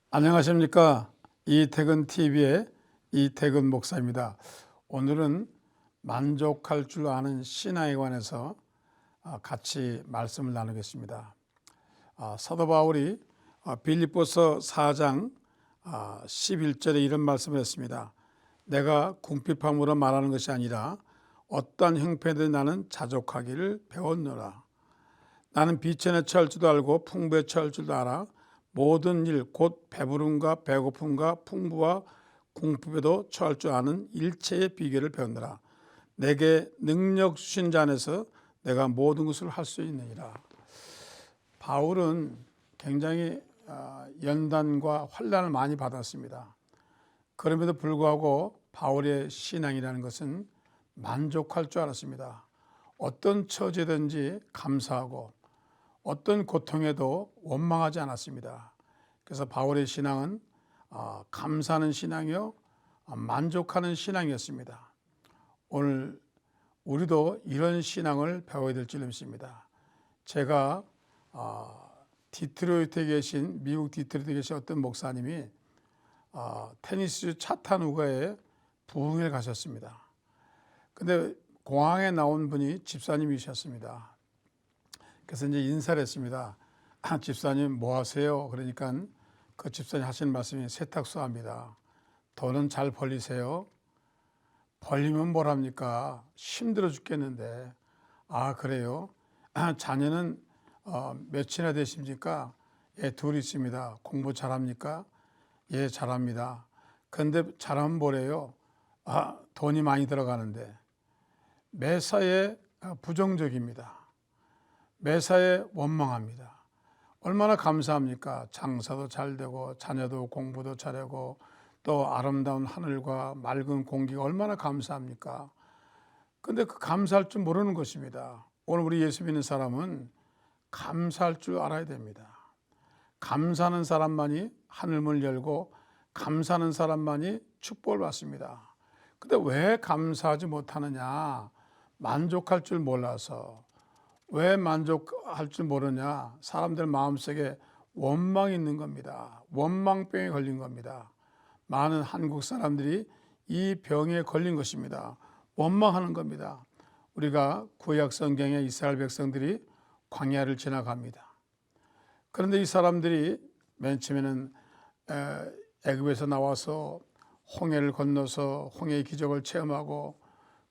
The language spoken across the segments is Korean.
안녕하십니까. 이태근 TV의 이태근 목사입니다. 오늘은 만족할 줄 아는 신앙에 관해서 같이 말씀을 나누겠습니다. 사도 바울이 빌립보서 4장 11절에 이런 말씀을 했습니다. 내가 궁핍함으로 말하는 것이 아니라 어떠한 형편에도 나는 자족하기를 배웠노라. 나는 비천에 처할 줄도 알고 풍부에 처할 줄도 알아. 모든 일 곧 배부름과 배고픔과 풍부와 궁핍에도 처할 줄 아는 일체의 비결을 배웠노라. 내게 능력 주신 자 안에서 내가 모든 것을 할 수 있느니라. 바울은 굉장히 연단과 환난을 많이 받았습니다. 그럼에도 불구하고 바울의 신앙이라는 것은 만족할 줄 알았습니다. 어떤 처지든지 감사하고 어떤 고통에도 원망하지 않았습니다. 그래서 바울의 신앙은 감사하는 신앙이요 만족하는 신앙이었습니다. 오늘 우리도 이런 신앙을 배워야 될 줄 믿습니다. 제가 디트로이트에 계신 미국 디트로이트에 계신 어떤 목사님이 테니스 차타누가에 부흥회를 가셨습니다. 근데 공항에 나온 분이 집사님이셨습니다. 그래서 이제 인사를 했습니다. 집사님 뭐 하세요? 그러니까 그 집사님 하시는 말씀이 세탁소 합니다. 돈은 잘 벌리세요. 벌리면 뭘 합니까? 힘들어 죽겠는데. 아 그래요? 자녀는 몇이나 되십니까? 예, 둘 있습니다. 공부 잘합니까? 예, 잘합니다. 그런데 잘하면 뭐래요? 돈이 많이 들어가는데. 매사에 부정적입니다. 매사에 원망합니다. 얼마나 감사합니까? 장사도 잘 되고 자녀도 공부도 잘하고 또 아름다운 하늘과 맑은 공기가 얼마나 감사합니까? 근데 그 감사할 줄 모르는 것입니다. 오늘 우리 예수 믿는 사람은 감사할 줄 알아야 됩니다. 감사하는 사람만이 하늘문을 열고 감사하는 사람만이 축복을 받습니다. 근데 왜 감사하지 못하느냐? 만족할 줄 몰라서. 왜 만족할 줄 모르냐? 사람들 마음속에 원망이 있는 겁니다. 원망병에 걸린 겁니다. 많은 한국 사람들이 이 병에 걸린 것입니다. 원망하는 겁니다. 우리가 구약 성경의 이스라엘 백성들이 광야를 지나갑니다. 그런데 이 사람들이 맨 처음에는 애굽에서 나와서 홍해를 건너서 홍해의 기적을 체험하고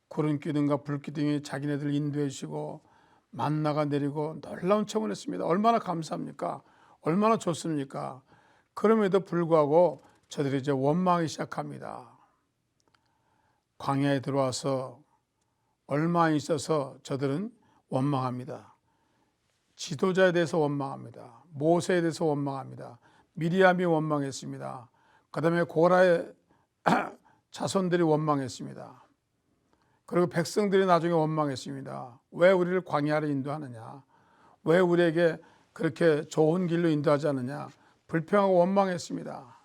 구름 기둥과 불 기둥이 자기네들 인도해 주시고 만나가 내리고 놀라운 체험을 했습니다. 얼마나 감사합니까? 얼마나 좋습니까? 그럼에도 불구하고 저들이 이제 원망하기 시작합니다. 광야에 들어와서 얼마 있어서 저들은 원망합니다. 지도자에 대해서 원망합니다. 모세에 대해서 원망합니다. 미리암이 원망했습니다. 그 다음에 고라의 자손들이 원망했습니다. 그리고 백성들이 나중에 원망했습니다. 왜 우리를 광야로 인도하느냐? 왜 우리에게 그렇게 좋은 길로 인도하지 않느냐? 불평하고 원망했습니다.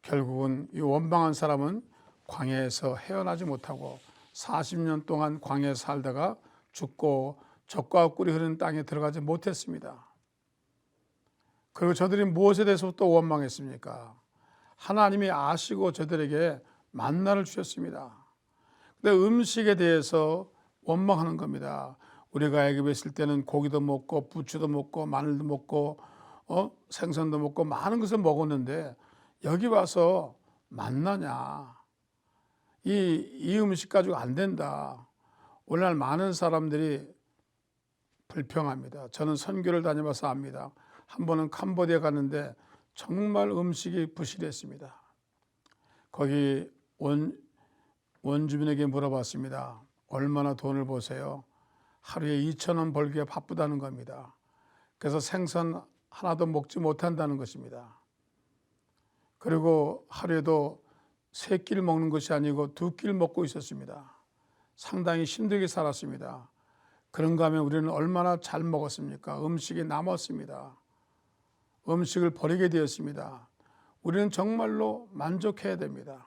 결국은 이 원망한 사람은 광야에서 헤어나지 못하고 40년 동안 광야에 살다가 죽고 젖과 꿀이 흐르는 땅에 들어가지 못했습니다. 그리고 저들이 무엇에 대해서 또 원망했습니까? 하나님이 아시고 저들에게 만나를 주셨습니다. 근데 음식에 대해서 원망하는 겁니다. 우리가 애굽에 있을 때는 고기도 먹고 부추도 먹고 마늘도 먹고 생선도 먹고 많은 것을 먹었는데 여기 와서 만나냐? 이 음식 가지고 안 된다. 오늘날 많은 사람들이 불평합니다. 저는 선교를 다녀봐서 압니다. 한 번은 캄보디아 갔는데 정말 음식이 부실했습니다. 거기 원주민에게 물어봤습니다. 얼마나 돈을 버세요? 하루에 2,000원 벌기에 바쁘다는 겁니다. 그래서 생선 하나도 먹지 못한다는 것입니다. 그리고 하루에도 3끼를 먹는 것이 아니고 2끼를 먹고 있었습니다. 상당히 힘들게 살았습니다. 그런가 하면 우리는 얼마나 잘 먹었습니까? 음식이 남았습니다. 음식을 버리게 되었습니다. 우리는 정말로 만족해야 됩니다.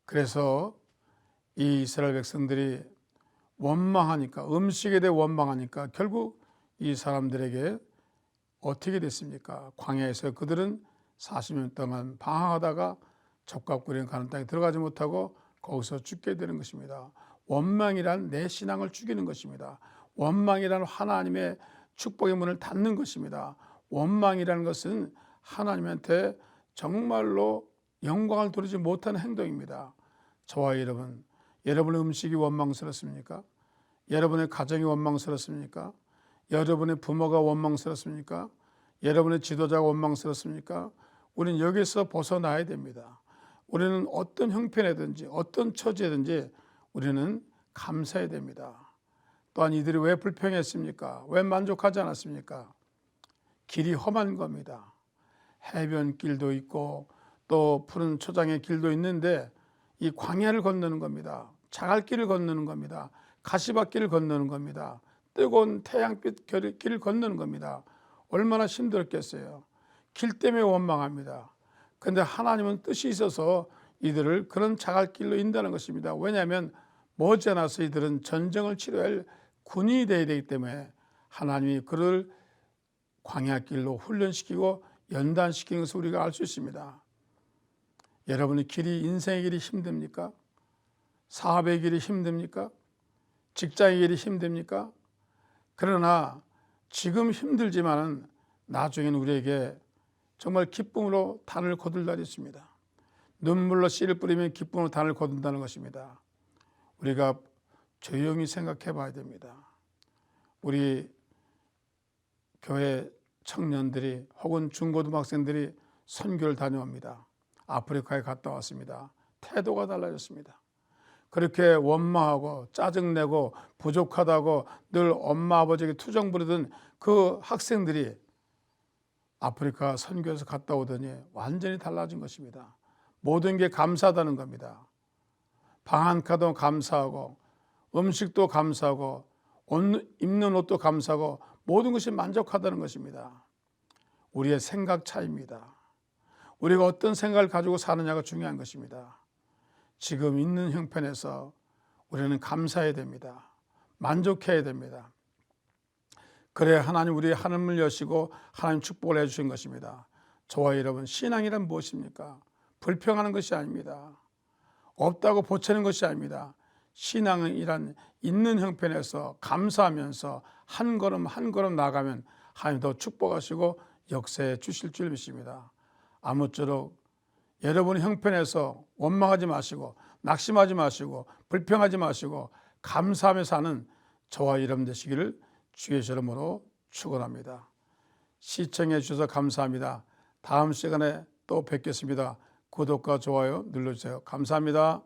그래서 이 이스라엘 백성들이 원망하니까, 음식에 대해 원망하니까 결국 이 사람들에게 어떻게 됐습니까? 광야에서 그들은 40년 동안 방황하다가 적과 꿀이 가는 땅에 들어가지 못하고 거기서 죽게 되는 것입니다. 원망이란 내 신앙을 죽이는 것입니다. 원망이란 하나님의 축복의 문을 닫는 것입니다. 원망이라는 것은 하나님한테 정말로 영광을 돌리지 못하는 행동입니다. 저와 여러분, 여러분의 음식이 원망스럽습니까? 여러분의 가정이 원망스럽습니까? 여러분의 부모가 원망스럽습니까? 여러분의 지도자가 원망스럽습니까? 우리는 여기서 벗어나야 됩니다. 우리는 어떤 형편이든지 어떤 처지든지 우리는 감사해야 됩니다. 또한 이들이 왜 불평했습니까? 왜 만족하지 않았습니까? 길이 험한 겁니다. 해변길도 있고 또 푸른 초장의 길도 있는데 이 광야를 건너는 겁니다. 자갈길을 건너는 겁니다. 가시밭길을 건너는 겁니다. 뜨거운 태양빛 길을 건너는 겁니다. 얼마나 힘들었겠어요. 길 때문에 원망합니다. 그런데 하나님은 뜻이 있어서 이들을 그런 자갈길로 인도하는 것입니다. 왜냐하면 머지않아서 이들은 전쟁을 치러야 할 군인이 되어야 되기 때문에 하나님이 그를 광야길로 훈련시키고 연단시키는 것을 우리가 알 수 있습니다. 여러분의 길이, 인생의 길이 힘듭니까? 사업의 길이 힘듭니까? 직장의 길이 힘듭니까? 그러나 지금 힘들지만은 나중에는 우리에게 정말 기쁨으로 단을 거둘 날이 있습니다. 눈물로 씨를 뿌리면 기쁨으로 단을 거둔다는 것입니다. 우리가 조용히 생각해 봐야 됩니다. 우리 교회 청년들이 혹은 중고등학생들이 선교를 다녀옵니다. 아프리카에 갔다 왔습니다. 태도가 달라졌습니다. 그렇게 원망하고 짜증내고 부족하다고 늘 엄마 아버지에게 투정 부리던 그 학생들이 아프리카 선교에서 갔다 오더니 완전히 달라진 것입니다. 모든 게 감사하다는 겁니다. 방 한 칸도 감사하고 음식도 감사하고 입는 옷도 감사하고 모든 것이 만족하다는 것입니다. 우리의 생각 차이입니다. 우리가 어떤 생각을 가지고 사느냐가 중요한 것입니다. 지금 있는 형편에서 우리는 감사해야 됩니다. 만족해야 됩니다. 그래야 하나님 우리의 하늘을 여시고 하나님 축복을 해주신 것입니다. 저와 여러분, 신앙이란 무엇입니까? 불평하는 것이 아닙니다. 없다고 보채는 것이 아닙니다. 신앙이란 있는 형편에서 감사하면서 한 걸음 한 걸음 나가면 하나님 더 축복하시고 역사해 주실 줄 믿습니다. 아무쪼록 여러분의 형편에서 원망하지 마시고 낙심하지 마시고 불평하지 마시고 감사하며 사는 저와 여러분 되시기를 주의 이름으로 축원합니다. 시청해 주셔서 감사합니다. 다음 시간에 또 뵙겠습니다. 구독과 좋아요 눌러주세요. 감사합니다.